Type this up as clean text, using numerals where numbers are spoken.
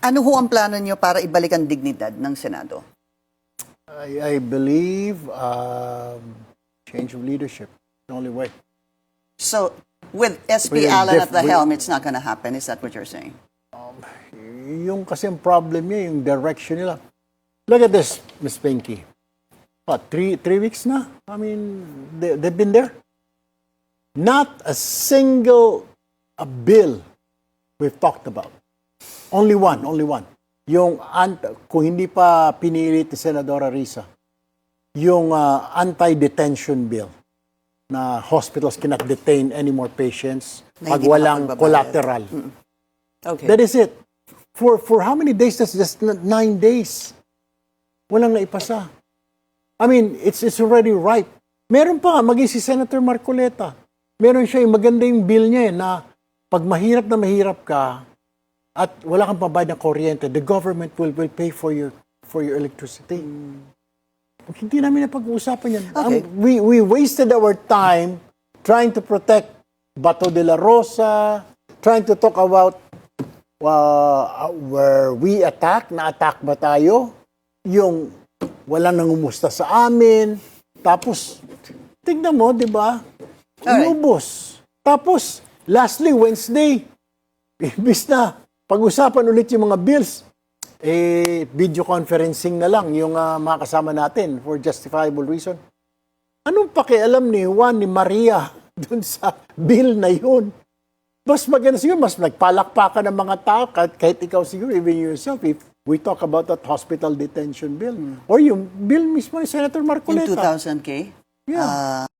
Ano ho ang plano niyo para ibalik ang dignidad ng Senado? I believe change of leadership is the only way. So, with SP We're Allen at the we're- helm, it's not going to happen. Is that what you're saying? Yung kasi ang problem niya, yung direction nila. Look at this, Ms. Pinky. What, three weeks na? I mean, they've been there. Not a single bill we've talked about. Only one. Yung, kung hindi pa pinilit ni Senadora Risa, yung anti-detention bill na hospitals cannot detain any more patients Na pag hindi walang makapagbabayad. collateral. Okay. That is it. For how many days? That's just 9 days. Walang naipasa. I mean, it's already ripe. Meron pa, maging si Senator Marcoleta. Meron siya, yung maganda yung bill niya na pag mahirap na mahirap ka at wala kang pabayad ng kuryente, the government will pay for your electricity. Hindi namin napag-uusapan yan. Okay. We wasted our time trying to protect Bato de la Rosa, trying to talk about where we na-attack ba tayo? Yung walang nangumusta sa amin. Tapos, tignan mo, di ba? Inubos. Tapos, lastly, Wednesday, imbis na pag-usapan ulit yung mga bills, video conferencing na lang yung mga kasama natin for justifiable reason. Anong pakialam ni Juan, ni Maria dun sa bill na yun? Mas maganda siguro, mas nagpalakpakan ng mga tao, kahit ikaw siguro, even yourself, if we talk about that hospital detention bill. Or yung bill mismo ni Senator Marcoleta. Yung 2,000K? Yeah.